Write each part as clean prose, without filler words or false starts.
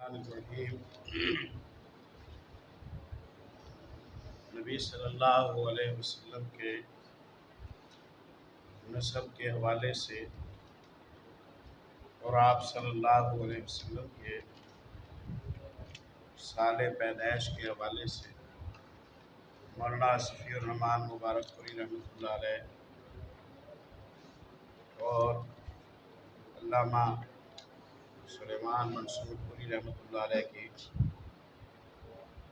الرحیم نبی صلی اللہ علیہ وسلم کے نسب کے حوالے سے اور آپ صلی اللہ علیہ وسلم کے سال پیدائش کے حوالے سے مولانا صفی الرحمن مبارک پوری رحمۃ اللہ علیہ اور علامہ سلیمان منصور پوری رحمۃ اللہ علیہ کی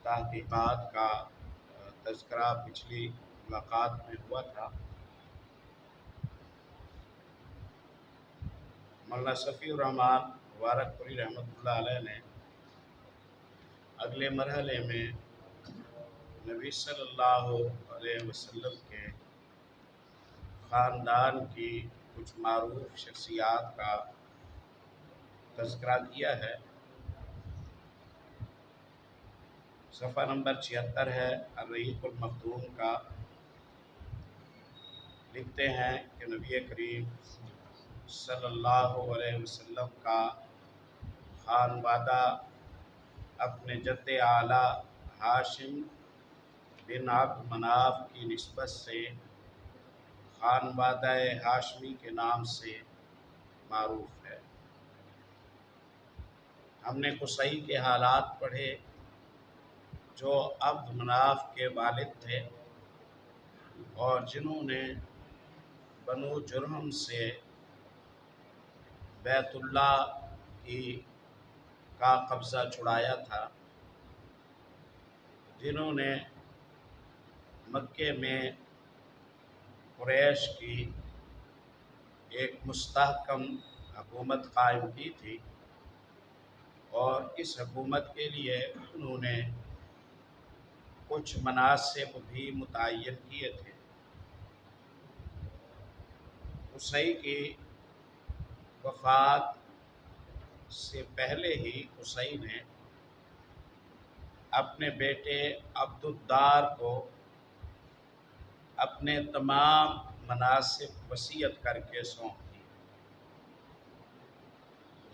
تحقیقات کا تذکرہ پچھلی ملاقات میں ہوا تھا۔ مولانا صفی الرحمن مبارک پوری رحمۃ اللہ علیہ نے اگلے مرحلے میں نبی صلی اللہ علیہ وسلم کے خاندان کی کچھ معروف شخصیات کا تذکرہ کیا ہے۔ صفحہ نمبر 76 ہے الرحیق المختوم کا۔ لکھتے ہیں کہ نبی کریم صلی اللہ علیہ وسلم کا خانوادہ اپنے جد اعلیٰ ہاشم بن عبد مناف کی نسبت سے خانوادہ ہاشمی کے نام سے معروف ہے۔ ہم نے قصی کے حالات پڑھے جو عبد مناف کے والد تھے اور جنہوں نے بنو جرہم سے بیت اللہ کا قبضہ چھڑایا تھا، جنہوں نے مکے میں قریش کی ایک مستحکم حکومت قائم کی تھی اور اس حکومت کے لیے انہوں نے کچھ مناصب بھی متعین کیے تھے۔ قصی کی وفات سے پہلے ہی قصی نے اپنے بیٹے عبدالدار کو اپنے تمام مناصب وصیت کر کے سونپ دی۔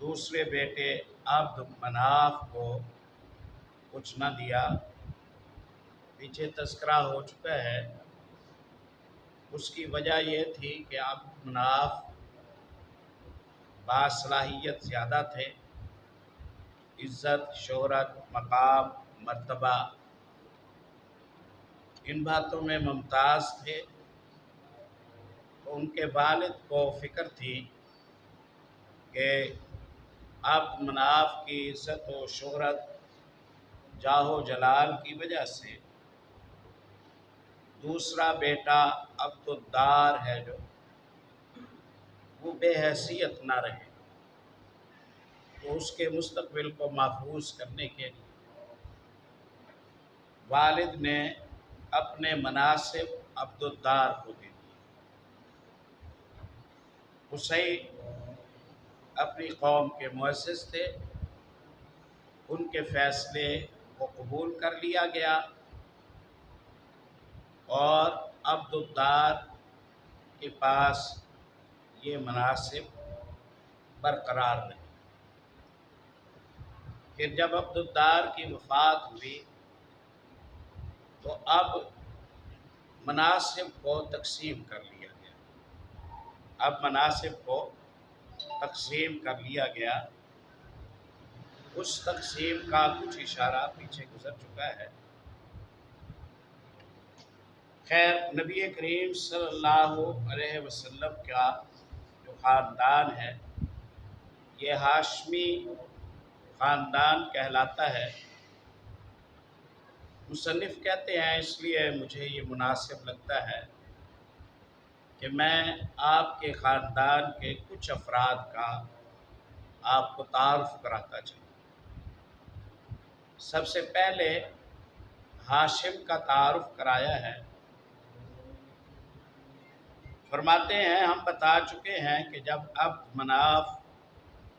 دوسرے بیٹے عبد مناف کو کچھ نہ دیا۔ پیچھے تذکرہ ہو چکا ہے، اس کی وجہ یہ تھی کہ عبد مناف باصلاحیت زیادہ تھے، عزت، شہرت، مقام، مرتبہ ان باتوں میں ممتاز تھے، تو ان کے والد کو فکر تھی کہ عبد مناف کی عزت و شہرت، جاہ و جلال کی وجہ سے دوسرا بیٹا عبدالدار ہے جو وہ بے حیثیت نہ رہے، تو اس کے مستقبل کو محفوظ کرنے کے لیے والد نے اپنے مناصب عبدالدار کو دے دیے۔ قصی اپنی قوم کے مؤسس تھے، ان کے فیصلے کو قبول کر لیا گیا اور عبدالدار کے پاس یہ مناصب برقرار رہے۔ پھر جب عبدالدار کی وفات ہوئی تو اب مناصب کو تقسیم کر لیا گیا۔ اس تقسیم کا کچھ اشارہ پیچھے گزر چکا ہے۔ خیر، نبی کریم صلی اللہ علیہ وسلم کا جو خاندان ہے یہ ہاشمی خاندان کہلاتا ہے۔ مصنف کہتے ہیں، اس لیے مجھے یہ مناسب لگتا ہے کہ میں آپ کے خاندان کے کچھ افراد کا آپ کو تعارف کراتا چلوں۔ سب سے پہلے ہاشم کا تعارف کرایا ہے۔ فرماتے ہیں، ہم بتا چکے ہیں کہ جب عبد مناف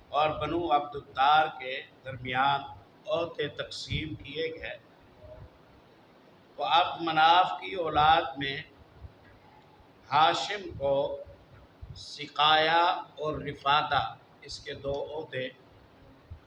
اور بنو عبدالدار کے درمیان عہدے تقسیم کیے گئے تو عبد مناف کی اولاد میں ہاشم کو سقایا اور رفادہ، اس کے دو عہدے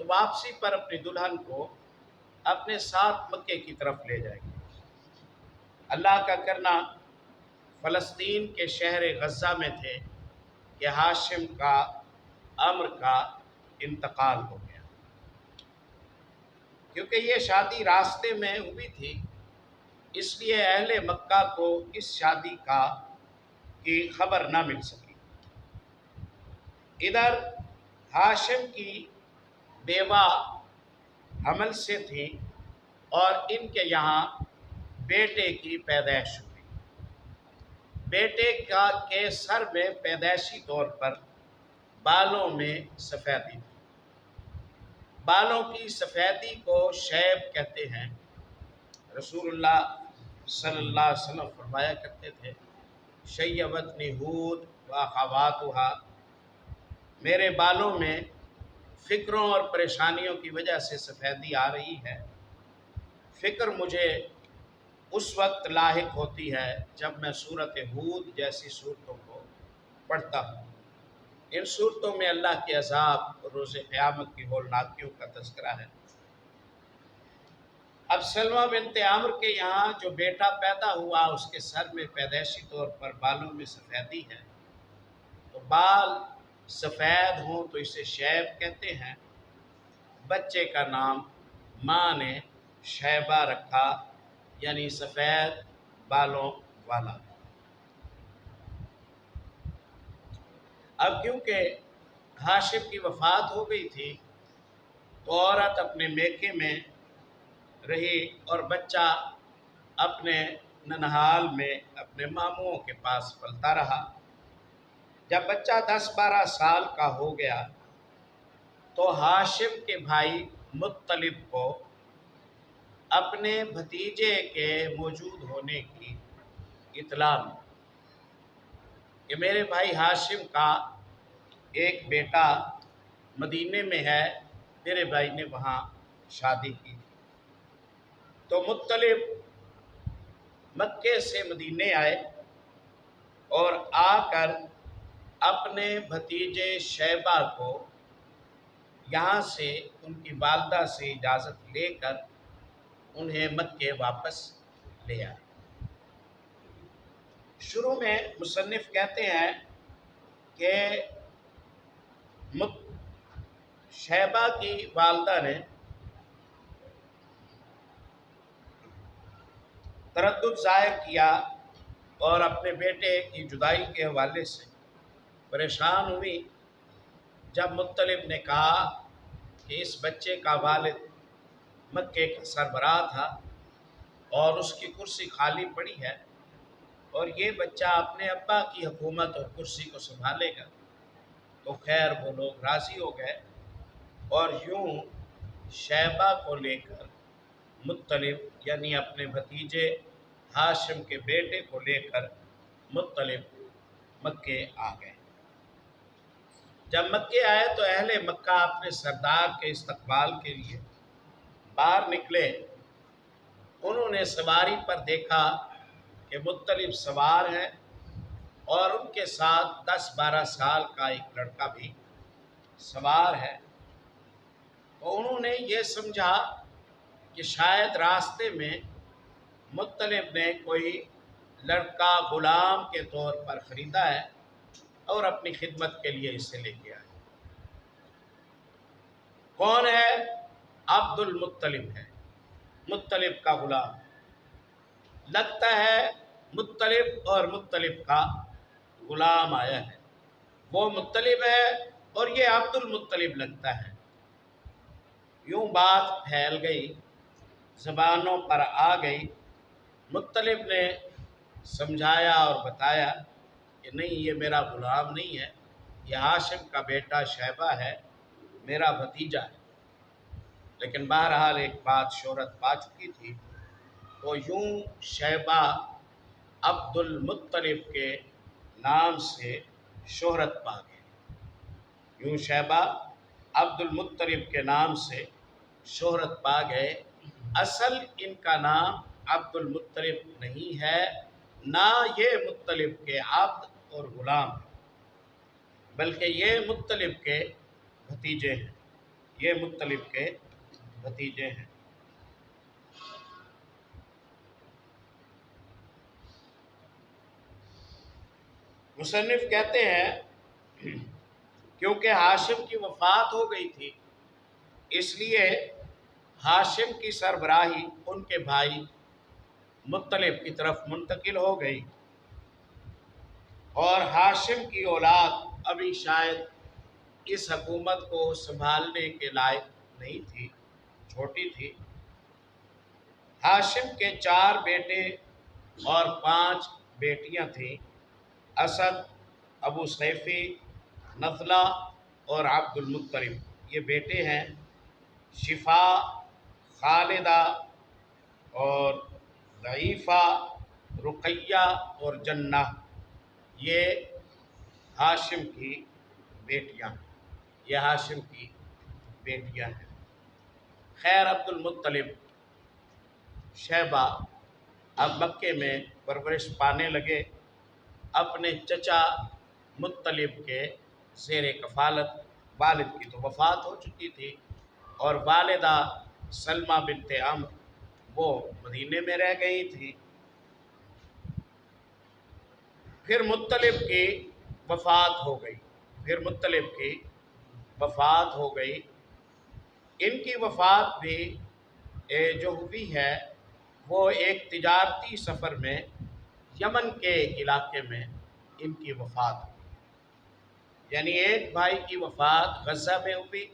تو واپسی پر اپنی دلہن کو اپنے ساتھ مکے کی طرف لے جائیں گے۔ اللہ کا کرنا فلسطین کے شہر غزہ میں تھے کہ ہاشم کا عمر کا انتقال ہو گیا، کیونکہ یہ شادی راستے میں ہوئی تھی، اس لیے اہل مکہ کو اس شادی کی خبر نہ مل سکی۔ ادھر ہاشم کی بیوہ حمل سے تھی اور ان کے یہاں بیٹے کی پیدائش ہوئی۔ بیٹے کے سر میں پیدائشی طور پر بالوں میں سفیدی تھی۔ بالوں کی سفیدی کو شیب کہتے ہیں۔ رسول اللہ صلی اللہ علیہ وسلم فرمایا کرتے تھے، شیبتنی ہود واخواتھا، میرے بالوں میں فکروں اور پریشانیوں کی وجہ سے سفیدی آ رہی ہے۔ فکر مجھے اس وقت لاحق ہوتی ہے جب میں سورۃ ہود جیسی صورتوں کو پڑھتا ہوں۔ ان صورتوں میں اللہ کے عذاب اور روز قیامت کی ہولناکیوں کا تذکرہ ہے۔ اب سلمہ بنت عامر کے یہاں جو بیٹا پیدا ہوا اس کے سر میں پیدائشی طور پر بالوں میں سفیدی ہے، تو بال سفید ہوں تو اسے شیب کہتے ہیں۔ بچے کا نام ماں نے شیبہ رکھا، یعنی سفید بالوں والا۔ اب کیونکہ ہاشم کی وفات ہو گئی تھی تو عورت اپنے میکے میں رہی اور بچہ اپنے ننہال میں اپنے ماموں کے پاس پلتا رہا۔ جب بچہ 10-12 سال کا ہو گیا تو ہاشم کے بھائی مطلب کو اپنے بھتیجے کے موجود ہونے کی اطلاع ملی کہ میرے بھائی ہاشم کا ایک بیٹا مدینے میں ہے، میرے بھائی نے وہاں شادی کی تھی۔ تو مطلب مکے سے مدینے آئے اور آ کر اپنے بھتیجے شیبہ کو یہاں سے ان کی والدہ سے اجازت لے کر انہیں مکے واپس لے آئے۔ شروع میں مصنف کہتے ہیں کہ شیبہ کی والدہ نے تردد ظاہر کیا اور اپنے بیٹے کی جدائی کے حوالے سے پریشان ہوئی۔ جب مطلب نے کہا کہ اس بچے کا والد مکے کا سربراہ تھا اور اس کی کرسی خالی پڑی ہے اور یہ بچہ اپنے ابا کی حکومت اور کرسی کو سنبھالے گا، تو خیر وہ لوگ راضی ہو گئے اور یوں شیبہ کو لے کر مطلب یعنی اپنے بھتیجے ہاشم کے بیٹے کو لے کر مطلب مکے آ گئے۔ جب مکے آئے تو اہل مکہ اپنے سردار کے استقبال کے لیے باہر نکلے۔ انہوں نے سواری پر دیکھا کہ مطلب سوار ہے اور ان کے ساتھ 10-12 سال کا ایک لڑکا بھی سوار ہے۔ تو انہوں نے یہ سمجھا کہ شاید راستے میں مطلب نے کوئی لڑکا غلام کے طور پر خریدا ہے اور اپنی خدمت کے لیے اسے لے کے آئے۔ کون ہے؟ عبد المطلب ہے، مطلب کا غلام۔ لگتا ہے مطلب اور مطلب کا غلام آیا ہے، وہ مطلب ہے اور یہ عبد المطلب لگتا ہے۔ یوں بات پھیل گئی، زبانوں پر آ گئی۔ مطلب نے سمجھایا اور بتایا کہ نہیں، یہ میرا غلام نہیں ہے، یہ ہاشم کا بیٹا شیبہ ہے، میرا بھتیجا ہے۔ لیکن بہرحال ایک بات شہرت پا چکی تھی، تو یوں شیبہ عبد المطلب کے نام سے شہرت پا گئے۔ یوں شیبہ عبد المطلب کے نام سے شہرت پا گئے۔ اصل ان کا نام عبد المطلب نہیں ہے، نہ یہ مطلب کے عبد اور غلام ہیں، بلکہ یہ مطلب کے بھتیجے ہیں، یہ مطلب کے بھتیجے ہیں۔ مصنف کہتے ہیں کیونکہ ہاشم کی وفات ہو گئی تھی، اس لیے ہاشم کی سربراہی ان کے بھائی مطلب کی طرف منتقل ہو گئی، اور ہاشم کی اولاد ابھی شاید اس حکومت کو سنبھالنے کے لائق نہیں تھی، چھوٹی تھی۔ ہاشم کے 4 بیٹے اور 5 بیٹیاں تھیں، اسد، ابو سیفی، نضلہ اور عبد المطلب۔ یہ بیٹے ہیں شفا، خالدہ اور ضعیفہ، رقیہ اور جنہ، یہ ہاشم کی بیٹیاں ہیں، یہ ہاشم کی بیٹیاں ہیں۔ خیر، عبد المطلب شیبہ اب مکے میں پرورش پانے لگے، اپنے چچا مطلب کے زیر کفالت۔ والد کی تو وفات ہو چکی تھی، اور والدہ سلمہ بنت عمرو وہ مدینے میں رہ گئی تھی۔ پھر مطلب کی وفات ہو گئی۔ ان کی وفات بھی جو ہوئی ہے وہ ایک تجارتی سفر میں یمن کے علاقے میں ان کی وفات ہوئی، یعنی ایک بھائی کی وفات غزہ میں ہوئی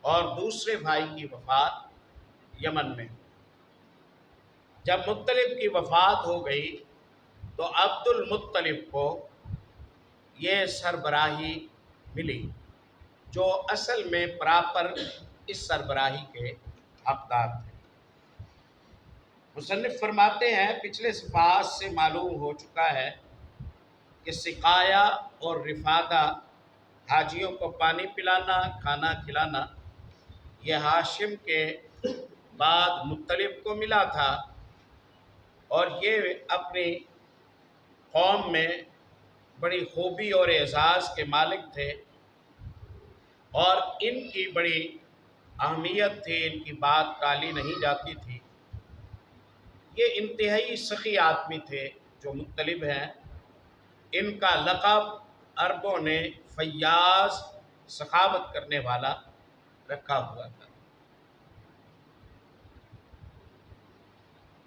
اور دوسرے بھائی کی وفات یمن میں ہوئی۔ جب مطلب کی وفات ہو گئی تو عبد المطلب کو یہ سربراہی ملی، جو اصل میں پراپر اس سربراہی کے حقدار تھے۔ مصنف فرماتے ہیں پچھلے صفحات سے معلوم ہو چکا ہے کہ سقایا اور رفادہ، حاجیوں کو پانی پلانا، کھانا کھلانا، یہ ہاشم کے بعد مطلب کو ملا تھا، اور یہ اپنی قوم میں بڑی خوبی اور اعزاز کے مالک تھے، اور ان کی بڑی اہمیت تھی، ان کی بات ٹالی نہیں جاتی تھی۔ یہ انتہائی سخی آدمی تھے جو مطلب ہیں۔ ان کا لقب عربوں نے فیاض، سخاوت کرنے والا رکھا ہوا تھا۔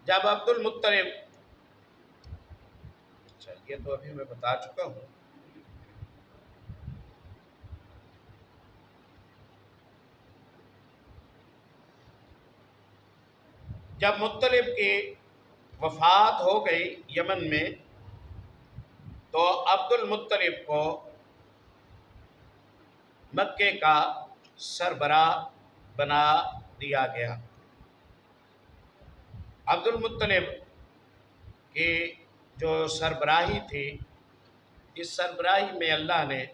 جب عبد المطلب، یہ تو ابھی میں بتا چکا ہوں۔ جب مطلب کی وفات ہو گئی یمن میں، تو عبد المطلب کو مکے کا سربراہ بنا دیا گیا۔ عبد المطلب کی جو سربراہی تھی، اس سربراہی میں اللہ نے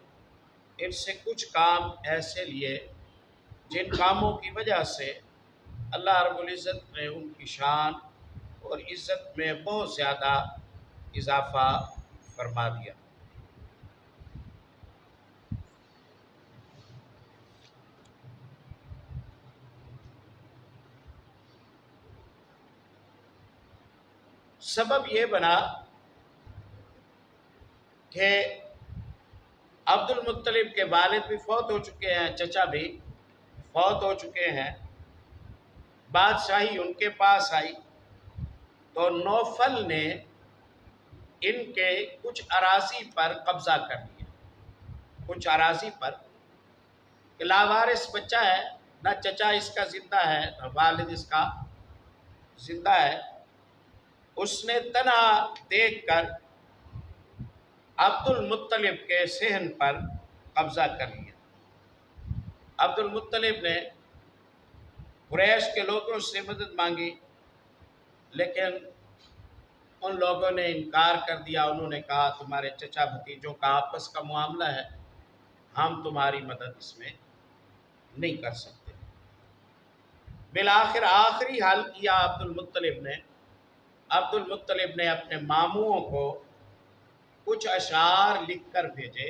ان سے کچھ کام ایسے لیے جن کاموں کی وجہ سے اللہ رب العزت نے ان کی شان اور عزت میں بہت زیادہ اضافہ فرما دیا۔ سبب یہ بنا کہ عبد المطلب کے والد بھی فوت ہو چکے ہیں، چچا بھی فوت ہو چکے ہیں، بادشاہی ان کے پاس آئی، تو نوفل نے ان کے کچھ اراضی پر قبضہ کر لیا، کچھ اراضی پر، کہ لاوارث بچہ ہے، نہ چچا اس کا زندہ ہے نہ والد اس کا زندہ ہے۔ اس نے تنہا دیکھ کر عبد المطلب کے صحن پر قبضہ کر لیا۔ عبد المطلب نے قریش کے لوگوں سے مدد مانگی، لیکن ان لوگوں نے انکار کر دیا۔ انہوں نے کہا تمہارے چچا بھتیجوں کا آپس کا معاملہ ہے، ہم تمہاری مدد اس میں نہیں کر سکتے۔ بالآخر آخری حل کیا عبد المطلب نے اپنے ماموں کو کچھ اشعار لکھ کر بھیجے،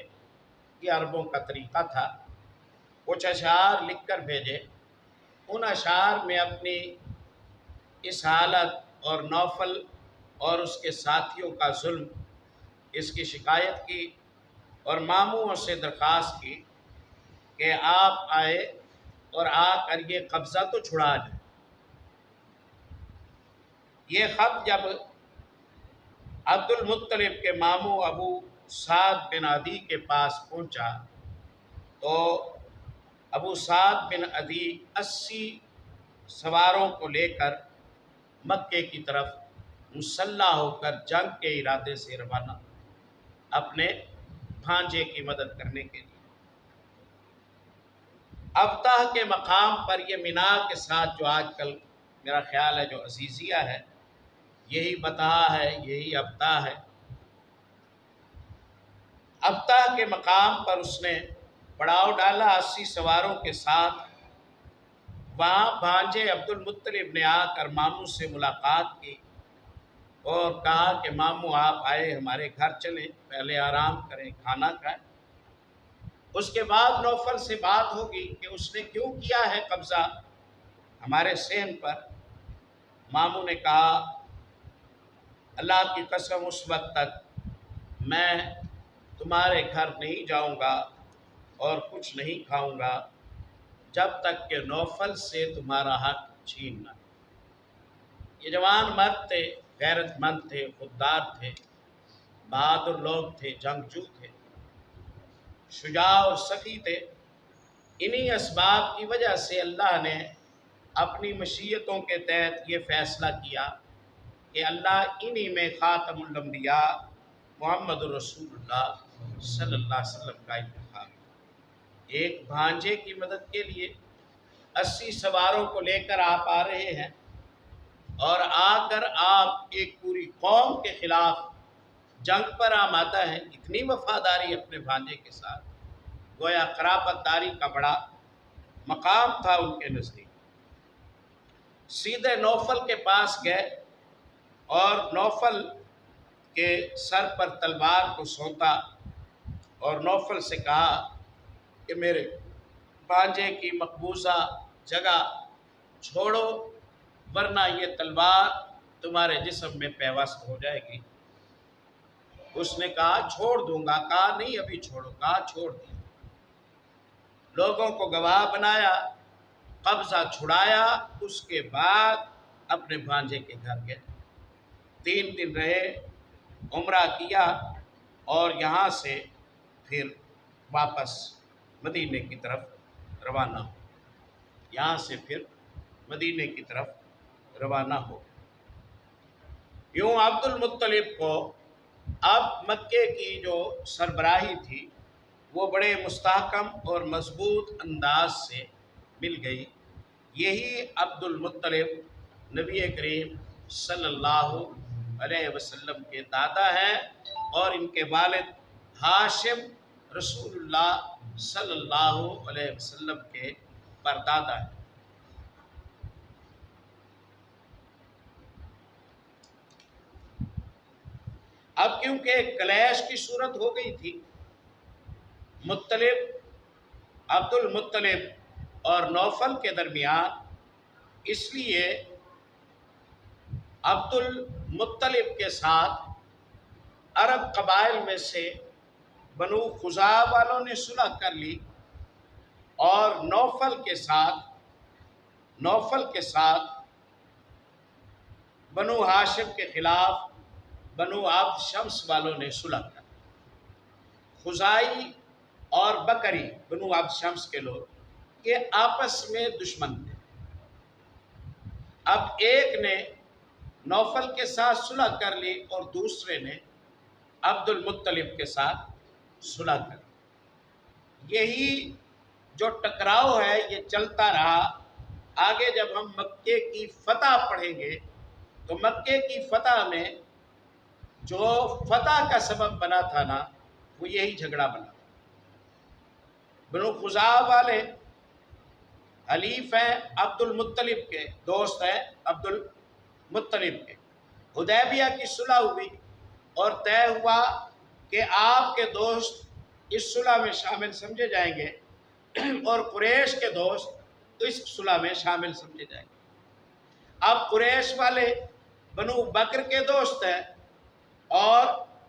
یہ عربوں کا طریقہ تھا۔ کچھ اشعار لکھ کر بھیجے۔ ان اشعار میں اپنی اس حالت اور نوفل اور اس کے ساتھیوں کا ظلم، اس کی شکایت کی اور ماموں سے درخواست کی کہ آپ آئے اور آ کر یہ قبضہ تو چھڑا جائے۔ یہ خط جب عبد المطلب کے ماموں ابو سعد بن عدی کے پاس پہنچا تو ابو سعد بن عدی 80 سواروں کو لے کر مکے کی طرف مسلح ہو کر جنگ کے ارادے سے روانہ، اپنے بھانجے کی مدد کرنے کے لیے۔ ابتح کے مقام پر، یہ مینا کے ساتھ جو آج کل میرا خیال ہے جو عزیزیہ ہے، یہی بتہا ہے، یہی ابتح ہے۔ ابتح کے مقام پر اس نے پڑاؤ ڈالا 80 سواروں کے ساتھ۔ وہاں بھانجے عبد المطلب نے آ کر ماموں سے ملاقات کی اور کہا کہ ماموں آپ آئے، ہمارے گھر چلیں، پہلے آرام کریں، کھانا کھائیں۔ اس کے بعد نوفل سے بات ہوگی کہ اس نے کیوں کیا ہے قبضہ ہمارے صحن پر۔ ماموں نے کہا اللہ کی قسم اس وقت تک میں تمہارے گھر نہیں جاؤں گا اور کچھ نہیں کھاؤں گا جب تک کہ نوفل سے تمہارا حق چھین نہ۔ یہ جوان مرد تھے، غیرت مند تھے، خوددار تھے، بہادر لوگ تھے، جنگجو تھے، شجاع اور سخی تھے۔ انہی اسباب کی وجہ سے اللہ نے اپنی مشیتوں کے تحت یہ فیصلہ کیا کہ اللہ انہی میں خاتم الانبیاء محمد الرسول اللہ صلی اللہ علیہ وسلم کا انتخاب۔ ایک بھانجے کی مدد کے لیے 80 سواروں کو لے کر آپ آ رہے ہیں اور آ کر آپ ایک پوری قوم کے خلاف جنگ پر آمادہ ہیں۔ اتنی وفاداری اپنے بھانجے کے ساتھ، گویا قرابت داری کا بڑا مقام تھا ان کے نزدیک۔ سیدھے نوفل کے پاس گئے اور نوفل کے سر پر تلوار کو سونتا اور نوفل سے کہا کہ میرے بھانجے کی مقبوضہ جگہ چھوڑو ورنہ یہ تلوار تمہارے جسم میں پیوست ہو جائے گی۔ اس نے کہا چھوڑ دوں گا، کہا نہیں ابھی چھوڑو، کہا چھوڑ دیا۔ لوگوں کو گواہ بنایا، قبضہ چھڑایا، اس کے بعد اپنے بھانجے کے گھر گئے، 3 دن رہے، عمرہ کیا اور یہاں سے پھر واپس مدینے کی طرف روانہ ہو، یہاں سے پھر مدینے کی طرف روانہ ہو۔ یوں عبد المطلب کو اب مکے کی جو سربراہی تھی وہ بڑے مستحکم اور مضبوط انداز سے مل گئی۔ یہی عبد المطلب نبی کریم صلی اللہ علیہ وسلم کے دادا ہیں اور ان کے والد ہاشم رسول اللہ صلی اللہ علیہ وسلم کے پردادا ہیں۔ اب کیونکہ ایک کلیش کی صورت ہو گئی تھی، عبد المطلب اور نوفل کے درمیان، اس لیے عبد المطلب کے ساتھ عرب قبائل میں سے بنو خزاعہ والوں نے صلح کر لی اور نوفل کے ساتھ بنو ہاشم کے خلاف بنو عبد شمس والوں نے صلح کر لی۔ خزاعی اور بکری بنو عبد شمس کے لوگ یہ آپس میں دشمن تھے۔ اب ایک نے نوفل کے ساتھ صلح کر لی اور دوسرے نے عبد المطلب کے ساتھ صلح کر لی۔ یہی جو ٹکراؤ ہے یہ چلتا رہا۔ آگے جب ہم مکے کی فتح پڑھیں گے تو مکے کی فتح میں جو فتح کا سبب بنا تھا نا، وہ یہی جھگڑا بنا تھا۔ بنو خزاعہ والے حلیف ہیں عبد المطلب کے، دوست ہیں عبد المطلب کے۔ حدیبیہ کی صلح ہوئی اور طے ہوا کہ آپ کے دوست اس صلح میں شامل سمجھے جائیں گے اور قریش کے دوست تو اس صلح میں شامل سمجھے جائیں گے۔ اب قریش والے بنو بکر کے دوست ہیں اور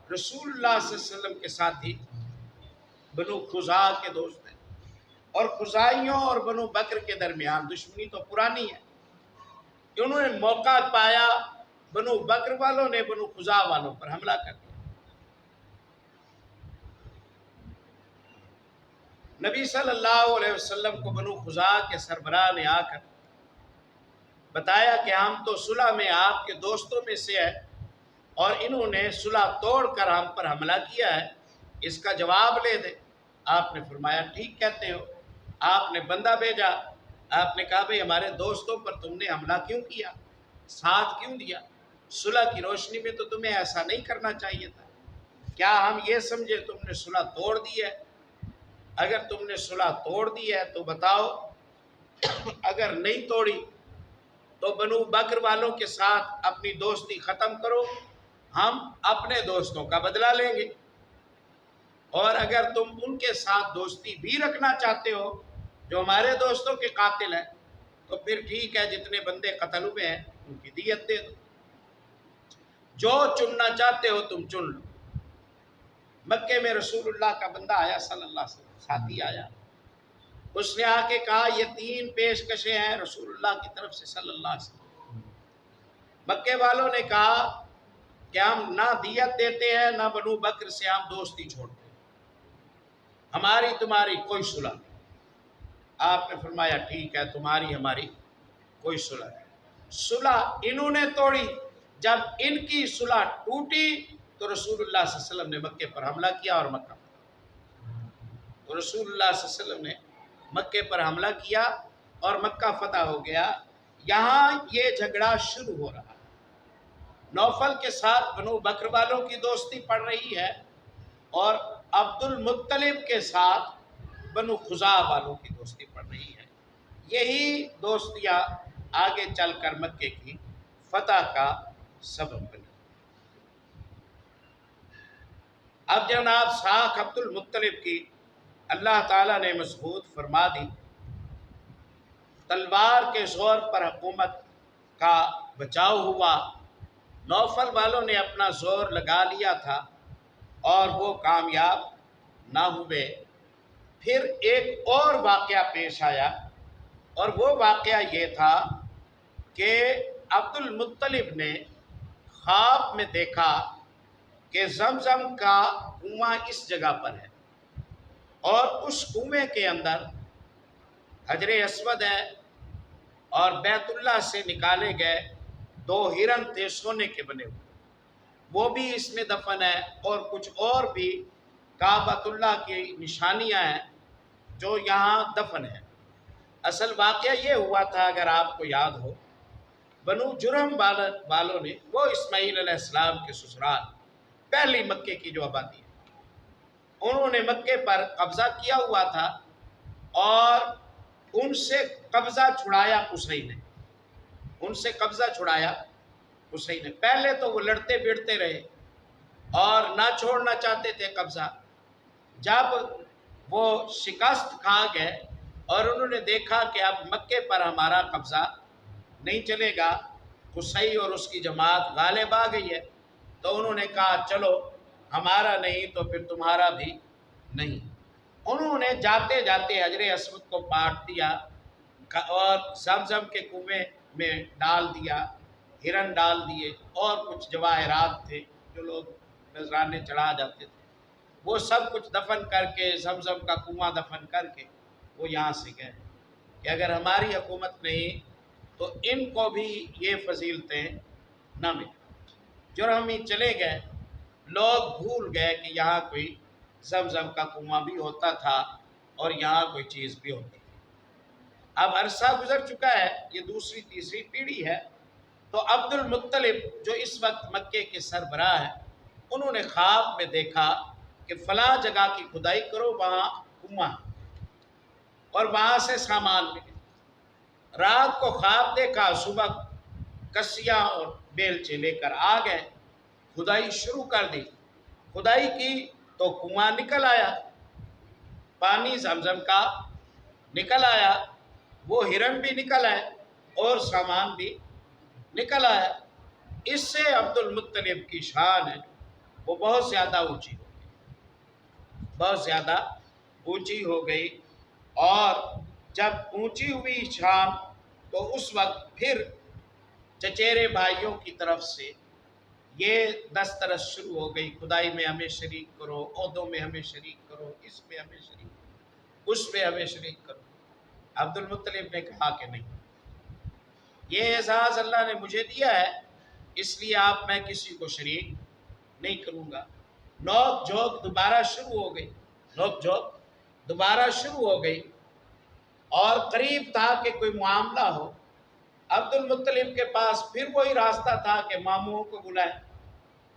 رسول اللہ صلی اللہ علیہ وسلم کے ساتھی بنو خزاع کے دوست ہیں، اور خزاعیوں اور بنو بکر کے درمیان دشمنی تو پرانی ہے کہ انہوں نے موقع پایا، بنو بکر والوں نے بنو خزاع والوں پر حملہ کر دیا۔ نبی صلی اللہ علیہ وسلم کو بنو خزاع کے سربراہ نے آ کر بتایا کہ ہم تو صلح میں آپ کے دوستوں میں سے ہیں اور انہوں نے صلح توڑ کر ہم پر حملہ کیا ہے، اس کا جواب لے دے۔ آپ نے فرمایا ٹھیک کہتے ہو۔ آپ نے بندہ بھیجا، آپ نے کہا بھئی ہمارے دوستوں پر تم نے حملہ کیوں کیا، ساتھ کیوں دیا؟ صلح کی روشنی میں تو تمہیں ایسا نہیں کرنا چاہیے تھا۔ کیا ہم یہ سمجھے تم نے صلح توڑ دی ہے؟ اگر تم نے صلح توڑ دی ہے تو بتاؤ، اگر نہیں توڑی تو بنو بکر والوں کے ساتھ اپنی دوستی ختم کرو، ہم اپنے دوستوں کا بدلہ لیں گے، اور اگر تم ان کے ساتھ دوستی بھی رکھنا چاہتے ہو جو ہمارے دوستوں کے قاتل ہیں تو پھر ٹھیک ہے، جتنے بندے قتل ہوئے ہیں ان کی دیت دے دو، جو چننا چاہتے ہو تم چن لو۔ مکے میں رسول اللہ کا بندہ آیا، صلی اللہ علیہ وسلم ساتھی آیا، اس نے آ کے کہا یہ 3 پیشکشیں ہیں رسول اللہ کی طرف سے صلی اللہ علیہ وسلم۔ مکے والوں نے کہا کہ ہم نہ دیت دیتے ہیں نہ بنو بکر سے ہم دوستی چھوڑتے ہیں، ہماری تمہاری کوئی صلح نہیں۔ آپ نے فرمایا ٹھیک ہے، تمہاری ہماری کوئی صلح نہیں۔ صلح انہوں نے توڑی، جب ان کی صلح ٹوٹی تو رسول اللہ صلی اللہ علیہ وسلم نے مکے پر حملہ کیا اور مکہ تو رسول اللہ صلی اللہ علیہ وسلم نے مکے پر حملہ کیا اور مکہ فتح ہو گیا۔ یہاں یہ جھگڑا شروع ہو رہا ہے، نوفل کے ساتھ بنو بکر والوں کی دوستی پڑ رہی ہے اور عبد المطلب کے ساتھ بنو خزاع والوں کی دوستی پڑ رہی ہے۔ یہی دوستیاں آگے چل کر مکے کی فتح کا سبب بنی۔ اب جناب ساکھ عبد المطلب کی اللہ تعالیٰ نے مضبوط فرما دی، تلوار کے زور پر حکومت کا بچاؤ ہوا، نوفل والوں نے اپنا زور لگا لیا تھا اور وہ کامیاب نہ ہوئے۔ پھر ایک اور واقعہ پیش آیا اور وہ واقعہ یہ تھا کہ عبد المطلب نے خواب میں دیکھا کہ زمزم کا کنواں اس جگہ پر ہے اور اس کنویں کے اندر حجر اسود ہے اور بیت اللہ سے نکالے گئے 2 ہرن تھے سونے کے بنے ہوئے، وہ بھی اس میں دفن ہے، اور کچھ اور بھی کعبۃ اللہ کی نشانیاں ہیں جو یہاں دفن ہیں۔ اصل واقعہ یہ ہوا تھا، اگر آپ کو یاد ہو، بنو جرم والوں نے، وہ اسماعیل علیہ السلام کے سسرال پہلی مکے کی جو آبادی ہے، انہوں نے مکے پر قبضہ کیا ہوا تھا اور ان سے قبضہ چھڑایا قصی نے، ان سے قبضہ چھڑایا قصی نے۔ پہلے تو وہ لڑتے بڑتے رہے اور نہ چھوڑنا چاہتے تھے قبضہ، جب وہ شکست کھا گئے اور انہوں نے دیکھا کہ اب مکے پر ہمارا قبضہ نہیں چلے گا، قصی اور اس کی جماعت غالب آ گئی ہے، تو انہوں نے کہا چلو ہمارا نہیں تو پھر تمہارا بھی نہیں۔ انہوں نے جاتے جاتے حجر اسود کو پاٹ دیا اور زمزم کے کنویں میں ڈال دیا، ہرن ڈال دیے اور کچھ جواہرات تھے جو لوگ نذرانے چڑھا جاتے تھے، وہ سب کچھ دفن کر کے، زمزم کا کنواں دفن کر کے وہ یہاں سے گئے کہ اگر ہماری حکومت نہیں تو ان کو بھی یہ فضیلتیں نہ ملیں۔ جرم ہی چلے گئے، لوگ بھول گئے کہ یہاں کوئی زمزم کا کنواں بھی ہوتا تھا اور یہاں کوئی چیز بھی ہوتی تھی۔ اب عرصہ گزر چکا ہے، یہ دوسری تیسری پیڑھی ہے، تو عبد المطلب جو اس وقت مکے کے سربراہ ہیں، انہوں نے خواب میں دیکھا کہ فلاں جگہ کی کھدائی کرو، وہاں کنواں اور وہاں سے سامان ملے۔ رات کو خواب دیکھا، صبح کسیاں اور بیلچے لے کر آ گئے، کھدائی شروع کر دی، کھدائی کی تو کنواں نکل آیا، پانی زمزم کا نکل آیا، وہ ہرن بھی نکل آئے اور سامان بھی نکل آیا۔ اس سے عبد المطلب کی شان ہے وہ بہت زیادہ اونچی ہو گئی، بہت زیادہ اونچی ہو گئی۔ اور جب اونچی ہوئی شان تو اس وقت پھر چچیرے بھائیوں کی طرف سے یہ دسترس شروع ہو گئی، خدائی میں ہمیں شریک کرو، عہدوں میں ہمیں شریک کرو، اس میں ہمیں شریک کرو، اس میں ہمیں شریک کرو۔ عبد المطلب نے کہا کہ نہیں، یہ اعزاز اللہ نے مجھے دیا ہے، اس لیے آپ میں کسی کو شریک نہیں کروں گا۔ نوک جھوک دوبارہ شروع ہو گئی، نوک جھوک دوبارہ شروع ہو گئی، اور قریب تھا کہ کوئی معاملہ ہو۔ عبد المطلب کے پاس پھر وہی راستہ تھا کہ ماموں کو بلائے،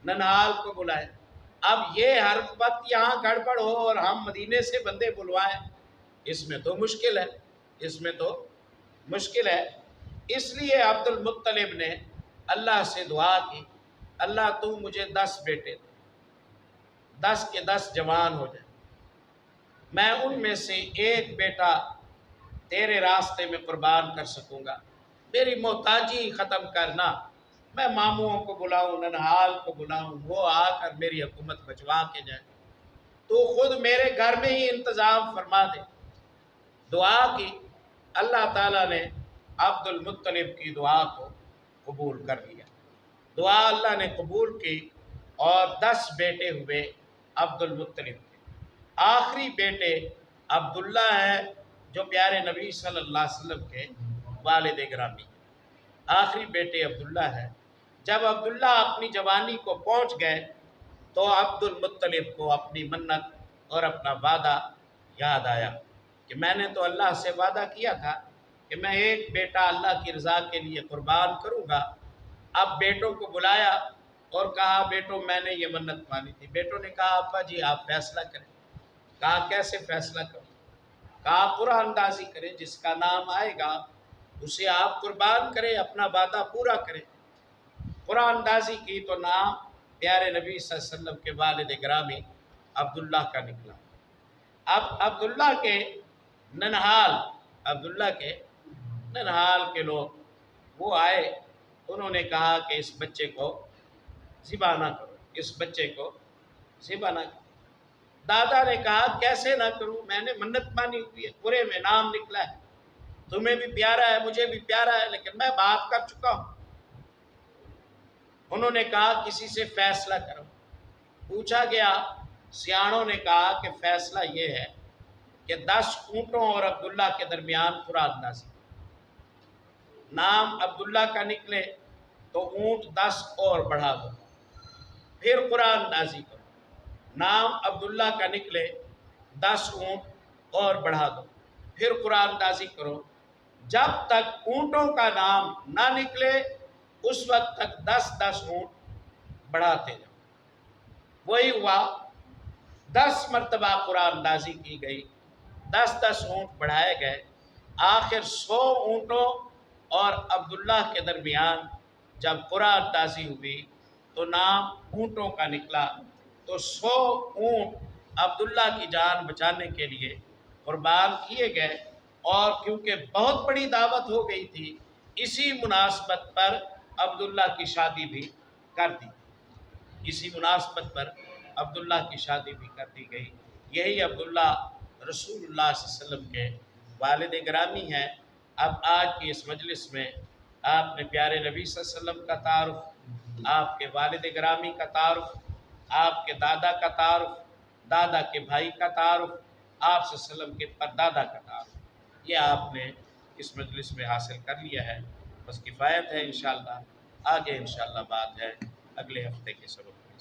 ننہال کو بلائے۔ اب یہ ہر وقت یہاں گڑبڑ ہو اور ہم مدینے سے بندے بلوائیں، اس میں تو مشکل ہے، اس میں تو مشکل ہے۔ اس لیے عبد المطلب نے اللہ سے دعا کی، اللہ تو مجھے 10 بیٹے دے، 10 کے 10 جوان ہو جائیں، میں ان میں سے ایک بیٹا تیرے راستے میں قربان کر سکوں گا، میری محتاجی ختم کرنا، میں ماموں کو بلاؤں، ننہال کو بلاؤں، وہ آ کر میری حکومت بچوا کے جائیں، تو خود میرے گھر میں ہی انتظام فرما دے۔ دعا کی، اللہ تعالیٰ نے عبد المطلب کی دعا کو قبول کر لیا، دعا اللہ نے قبول کی، اور 10 بیٹے ہوئے عبد المطلب کے۔ آخری بیٹے عبداللہ ہے جو پیارے نبی صلی اللہ علیہ وسلم کے والد گرامی، آخری بیٹے عبداللہ ہے۔ جب عبداللہ اپنی جوانی کو پہنچ گئے تو عبد المطلب کو اپنی منت اور اپنا وعدہ یاد آیا کہ میں نے تو اللہ سے وعدہ کیا تھا کہ میں ایک بیٹا اللہ کی رضا کے لیے قربان کروں گا۔ اب بیٹوں کو بلایا اور کہا بیٹوں میں نے یہ منت مانی تھی۔ بیٹوں نے کہا ابا جی آپ فیصلہ کریں۔ کہا کیسے فیصلہ کروں؟ کہا قرآن اندازی کریں، جس کا نام آئے گا اسے آپ قربان کریں، اپنا وعدہ پورا کریں۔ قرآن اندازی کی تو نام پیارے نبی صلی اللہ علیہ وسلم کے والد گرامی عبداللہ کا نکلا۔ اب عبداللہ کے ننہال، عبداللہ کے ننہال کے لوگ وہ آئے، انہوں نے کہا کہ اس بچے کو ذبح نہ کرو، اس بچے کو ذبح نہ کرو۔ دادا نے کہا کیسے نہ کروں، میں نے منت مانی ہوئی ہے، پورے میں نام نکلا ہے، تمہیں بھی پیارا ہے مجھے بھی پیارا ہے، لیکن میں بات کر چکا ہوں۔ انہوں نے کہا کسی سے فیصلہ کرو۔ پوچھا گیا، سیاڑوں نے کہا کہ فیصلہ یہ ہے کہ 10 اونٹوں اور عبداللہ کے درمیان قرآن اندازی، نام عبداللہ کا نکلے تو اونٹ 10 اور بڑھا دو، پھر قرآن اندازی کرو، نام عبداللہ کا نکلے 10 اونٹ اور بڑھا دو، پھر قرآن اندازی کرو، جب تک اونٹوں کا نام نہ نکلے اس وقت تک 10 اونٹ بڑھاتے جاؤ۔ وہی ہوا، 10 مرتبہ قرآن اندازی کی گئی، 10 اونٹ بڑھائے گئے، آخر 100 اونٹوں اور عبداللہ کے درمیان جب قرآن اندازی ہوئی تو نام اونٹوں کا نکلا، تو 100 اونٹ عبداللہ کی جان بچانے کے لیے قربان کیے گئے۔ اور کیونکہ بہت بڑی دعوت ہو گئی تھی، اسی مناسبت پر عبداللہ کی شادی بھی کر دی، اسی مناسبت پر عبداللہ کی شادی بھی کر دی گئی۔ یہی عبداللہ رسول اللہ صلی اللہ علیہ وسلم کے والد گرامی ہیں۔ اب آج کی اس مجلس میں آپ نے پیارے نبی صلی اللہ علیہ وسلم کا تعارف، آپ کے والد گرامی کا تعارف، آپ کے دادا کا تعارف، دادا کے بھائی کا تعارف، آپ صلی اللہ علیہ وسلم کے پردادا کا تعارف، یہ آپ نے اس مجلس میں حاصل کر لیا ہے۔ بس کفایت ہے، انشاءاللہ آگے انشاءاللہ بات ہے اگلے ہفتے کے سبق میں۔